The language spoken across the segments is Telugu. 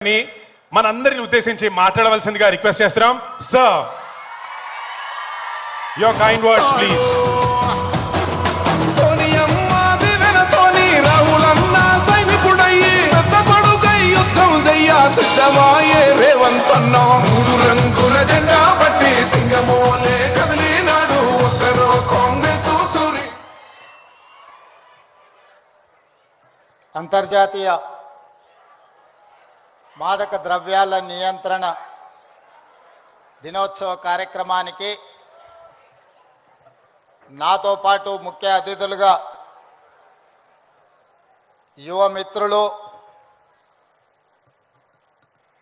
మనందరిని ఉద్దేశించి మాట్లాడవలసిందిగా రిక్వెస్ట్ చేస్తున్నాం. Sir, your kind words please. Revanth అన్న 3 రంగుల జెండా పట్టి సింగమోలే కదిలినాడు ఒక్కరో కాంగ్రెస్ సూరి. అంతర్జాతీయ మాదక ద్రవ్యాల నియంత్రణ దినోత్సవ కార్యక్రమానికి నాతో పాటు ముఖ్య అతిథులుగా యువ మిత్రులు,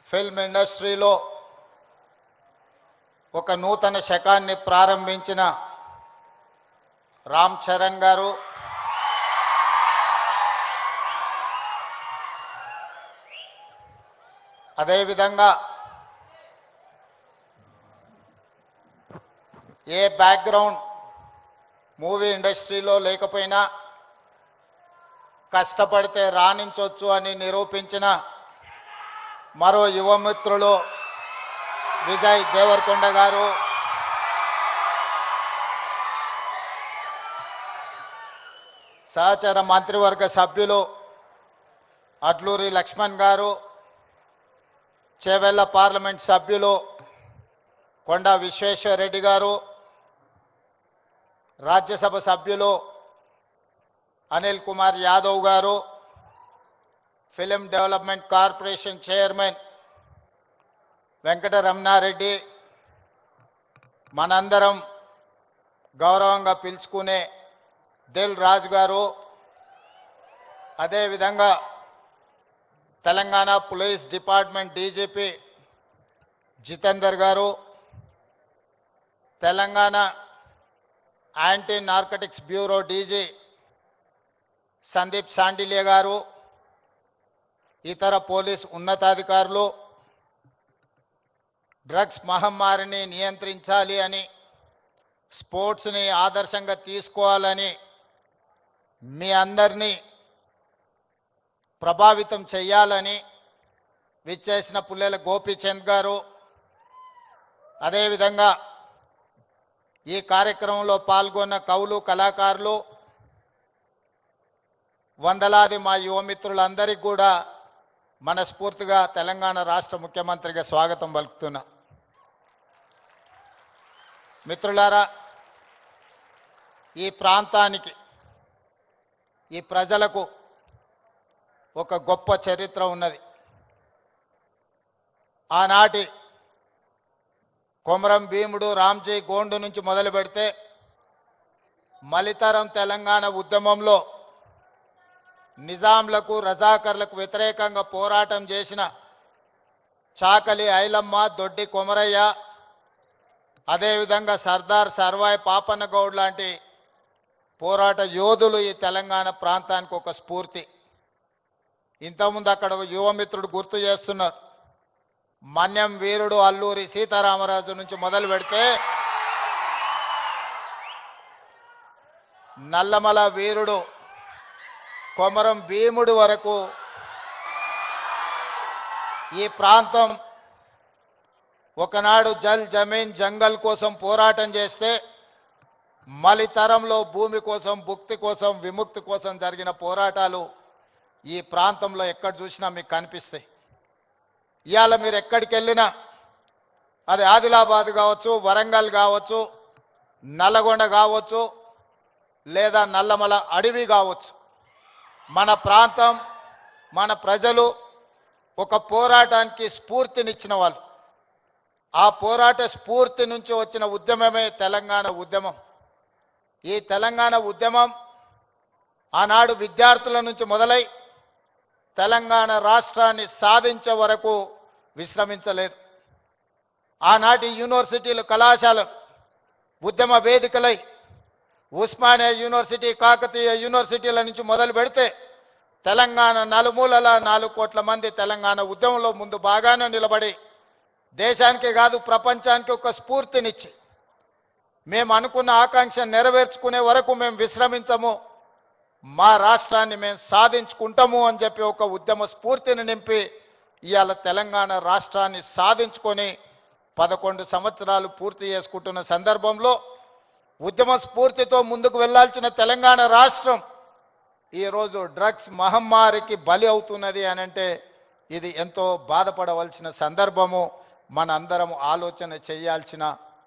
ఫిల్మ్ ఇండస్ట్రీలో ఒక నూతన శకాన్ని ప్రారంభించిన రామ్ చరణ్ గారు, అదేవిధంగా ఏ బ్యాక్గ్రౌండ్ మూవీ ఇండస్ట్రీలో లేకపోయినా కష్టపడితే రాణించవచ్చు అని నిరూపించిన మరో యువమిత్రులు విజయ్ దేవరకొండ గారు, సహచర మంత్రివర్గ సభ్యులు అడ్లూరి లక్ష్మణ్ గారు, చేవెళ్ల పార్లమెంట్ సభ్యులు కొండా విశ్వేశ్వరరెడ్డి గారు, రాజ్యసభ సభ్యులు Anil Kumar Yadav garu, film development corporation chairman Venkataramana Reddy, మనందరం గౌరవంగా పిలుచుకునే దిల్ రాజు గారు, అదేవిధంగా Telangana police department DGP Jitender garu, Telangana anti narcotics bureau DG Sandeep Sandilya garu, ఇతర పోలీస్ ఉన్నతాధికారులు, డ్రగ్స్ మహమ్మారిని నియంత్రించాలి అని, స్పోర్ట్స్ని ఆదర్శంగా తీసుకోవాలని మీ అందరినీ ప్రభావితం చేయాలని విచ్చేసిన పుల్లెల గోపీచంద్ గారు, అదేవిధంగా ఈ కార్యక్రమంలో పాల్గొన్న కవులు, కళాకారులు, వందలాది మా యువమిత్రులందరికీ కూడా మనస్ఫూర్తిగా తెలంగాణ రాష్ట్ర ముఖ్యమంత్రిగా స్వాగతం పలుకుతున్నా. మిత్రులారా, ఈ ప్రాంతానికి, ఈ ప్రజలకు ఒక గొప్ప చరిత్ర ఉన్నది. ఆనాటి కొమరం భీముడు, రామ్జీ గోండు నుంచి మొదలు పెడితే మలితరం తెలంగాణ ఉద్యమంలో నిజాంలకు, రజాకర్లకు వ్యతిరేకంగా పోరాటం చేసిన చాకలి ఐలమ్మ, దొడ్డి కొమరయ్య, అదేవిధంగా సర్దార్ సర్వాయి పాపన్న గౌడ్ లాంటి పోరాట యోధులు ఈ తెలంగాణ ప్రాంతానికి ఒక స్ఫూర్తి. ఇంతకుముందు అక్కడ ఒక యువమిత్రుడు గుర్తు చేస్తున్నారు, మన్యం వీరుడు అల్లూరి సీతారామరాజు నుంచి మొదలు పెడితే నల్లమల వీరుడు కొమరం భీముడు వరకు ఈ ప్రాంతం ఒకనాడు జల్ జమీన్ జంగల్ కోసం పోరాటం చేస్తే మలితరంలో భూమి కోసం, భుక్తి కోసం, విముక్తి కోసం జరిగిన పోరాటాలు ఈ ప్రాంతంలో ఎక్కడ చూసినా మీకు కనిపిస్తాయి. ఇవాళ మీరు ఎక్కడికి వెళ్ళినా, అది ఆదిలాబాద్ కావచ్చు, వరంగల్ కావచ్చు, నల్లగొండ కావచ్చు, లేదా నల్లమల అడవి కావచ్చు, మన ప్రాంతం, మన ప్రజలు ఒక పోరాటానికి స్ఫూర్తినిచ్చిన వాళ్ళు. ఆ పోరాట స్ఫూర్తి నుంచి వచ్చిన ఉద్యమమే తెలంగాణ ఉద్యమం. ఈ తెలంగాణ ఉద్యమం ఆనాడు విద్యార్థుల నుంచి మొదలై తెలంగాణ రాష్ట్రాన్ని సాధించే వరకు విశ్రమించలేదు. ఆనాటి యూనివర్సిటీలు, కళాశాలలు ఉద్యమ వేదికలై ఉస్మానియా యూనివర్సిటీ, కాకతీయ యూనివర్సిటీల నుంచి మొదలు పెడితే తెలంగాణ నలుమూలల 4 కోట్ల మంది తెలంగాణ ఉద్యమంలో ముందు బాగానే నిలబడి దేశానికి కాదు ప్రపంచానికి ఒక స్ఫూర్తినిచ్చి మేము అనుకున్న ఆకాంక్ష నెరవేర్చుకునే వరకు మేము విశ్రమించము, మా రాష్ట్రాన్ని మేము సాధించుకుంటాము అని చెప్పి ఒక ఉద్యమ స్ఫూర్తిని నింపి ఇవాళ తెలంగాణ రాష్ట్రాన్ని సాధించుకొని 11 సంవత్సరాలు పూర్తి చేసుకుంటున్న సందర్భంలో ఉద్యమ స్ఫూర్తితో ముందుకు వెళ్లాల్సిన తెలంగాణ రాష్ట్రం ఈరోజు డ్రగ్స్ మహమ్మారికి బలి అవుతున్నది అనంటే ఇది ఎంతో బాధపడవలసిన సందర్భము, మనందరం ఆలోచన చేయాల్సిన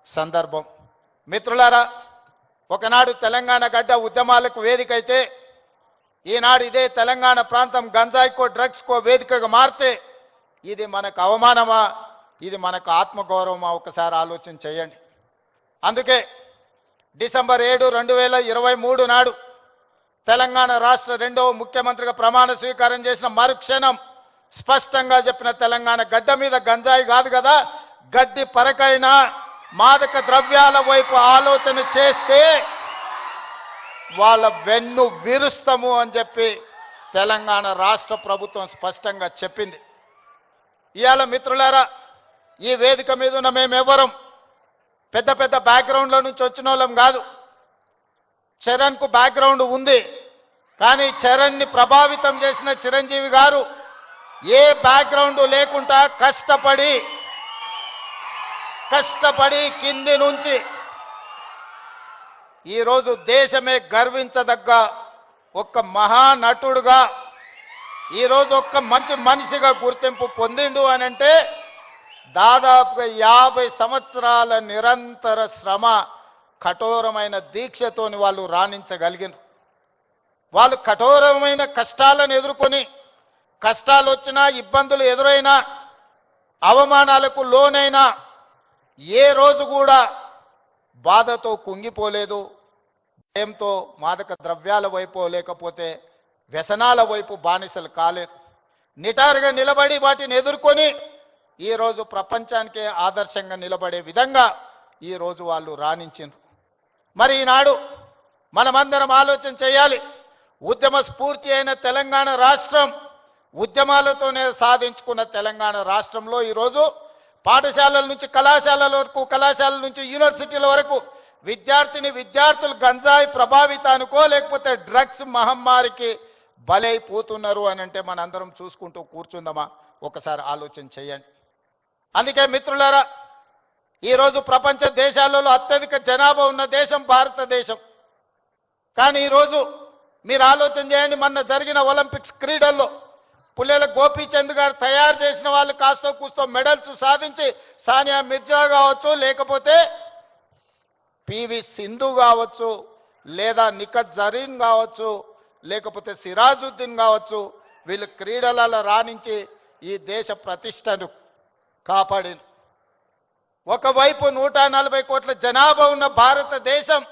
సందర్భం. మిత్రులారా, ఒకనాడు తెలంగాణ గడ్డ ఉద్యమాలకు వేదిక అయితే ఈనాడు ఇదే తెలంగాణ ప్రాంతం గంజాయికో డ్రగ్స్కో వేదికగా మారితే ఇది మనకు అవమానమా, ఇది మనకు ఆత్మగౌరవమా? ఒకసారి ఆలోచన చేయండి. అందుకే డిసెంబర్ 7, 2023 నాడు తెలంగాణ రాష్ట్ర 2వ ముఖ్యమంత్రిగా ప్రమాణ స్వీకారం చేసిన మరుక్షణం స్పష్టంగా చెప్పిన తెలంగాణ గడ్డ మీద గంజాయి కాదు కదా, గడ్డి పరకైనా మాదక ద్రవ్యాల వైపు ఆలోచన చేస్తే వాళ్ళ వెన్ను విరుస్తాము అని చెప్పి తెలంగాణ రాష్ట్ర ప్రభుత్వం స్పష్టంగా చెప్పింది. ఇవాళ మిత్రులారా, ఈ వేదిక మీద ఉన్న మేమెవరం పెద్ద పెద్ద బ్యాక్గ్రౌండ్ల నుంచి వచ్చిన వాళ్ళం కాదు. చరణ్కు బ్యాక్గ్రౌండ్ ఉంది, కానీ చరణ్ని ప్రభావితం చేసిన చిరంజీవి గారు ఏ బ్యాక్గ్రౌండ్ లేకుండా కష్టపడి కింది నుంచి ఈరోజు దేశమే గర్వించదగ్గ ఒక్క మహానటుడుగా ఈరోజు ఒక్క మంచి మనిషిగా గుర్తింపు పొందిండు అనంటే దాదాపుగా 50 సంవత్సరాల నిరంతర శ్రమ, కఠోరమైన దీక్షతోని వాళ్ళు రాణించగలిగిన వాళ్ళు కఠోరమైన కష్టాలను ఎదుర్కొని, కష్టాలు వచ్చినా, ఇబ్బందులు ఎదురైనా, అవమానాలకు లోనైనా ఏ రోజు కూడా బాధతో కుంగిపోలేదు. భయంతో మాదక ద్రవ్యాల వైపు లేకపోతే వ్యసనాల వైపు బానిసలు కాలేదు. నిటారుగా నిలబడి వాటిని ఎదుర్కొని ఈరోజు ప్రపంచానికే ఆదర్శంగా నిలబడే విధంగా ఈరోజు వాళ్ళు రాణించారు. మరి ఈనాడు మనమందరం ఆలోచన చేయాలి. ఉద్యమ స్ఫూర్తి అయిన తెలంగాణ రాష్ట్రం, ఉద్యమాలతోనే సాధించుకున్న తెలంగాణ రాష్ట్రంలో ఈరోజు పాఠశాలల నుంచి కళాశాలల వరకు, కళాశాలల నుంచి యూనివర్సిటీల వరకు విద్యార్థులు గంజాయి ప్రభావితానికో లేకపోతే డ్రగ్స్ మహమ్మారికి బలైపోతున్నారు అని అంటే మనందరం చూసుకుంటూ కూర్చుందామా? ఒకసారి ఆలోచన చేయండి. అందుకే మిత్రులారా, ఈరోజు ప్రపంచ దేశాలలో అత్యధిక జనాభా ఉన్న దేశం భారతదేశం. కానీ ఈరోజు మీరు ఆలోచన చేయండి, మొన్న జరిగిన ఒలింపిక్స్ క్రీడల్లో పుల్లెల గోపీచంద్ గారు తయారు చేసిన వాళ్ళు కాస్తో కూస్తో మెడల్స్ సాధించి, సానియా మిర్జా కావచ్చు, లేకపోతే పివి సింధు కావచ్చు, లేదా నిఖత్ జరీన్ కావచ్చు, లేకపోతే సిరాజుద్దీన్ కావచ్చు, వీళ్ళు క్రీడలలో రాణించి ఈ దేశ ప్రతిష్టను కాపాడింది. ఒకవైపు 140 కోట్ల జనాభా ఉన్న భారతదేశం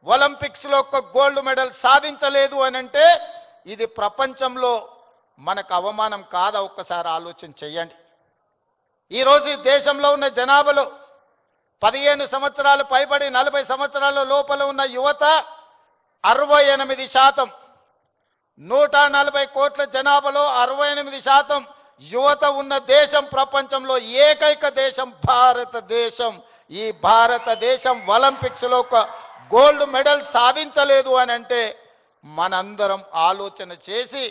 ఒలింపిక్స్లో ఒక్క గోల్డ్ మెడల్ సాధించలేదు అనంటే ఇది ప్రపంచంలో మనకు అవమానం కాదా? ఒక్కసారి ఆలోచన చేయండి. ఈరోజు ఈ దేశంలో ఉన్న జనాభాలో 15 సంవత్సరాలు పైబడి 40 సంవత్సరాల లోపల ఉన్న యువత 68%. 140 కోట్ల జనాభాలో 68% యువత ఉన్న దేశం ప్రపంచంలో ఏకైక దేశం భారతదేశం. ఈ భారతదేశం ఒలింపిక్స్లో ఒక గోల్డ్ మెడల్ సాధించలేదు అని అంటే మనందరం ఆలోచన చేసి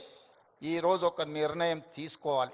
ఈరోజు ఒక నిర్ణయం తీసుకోవాలి.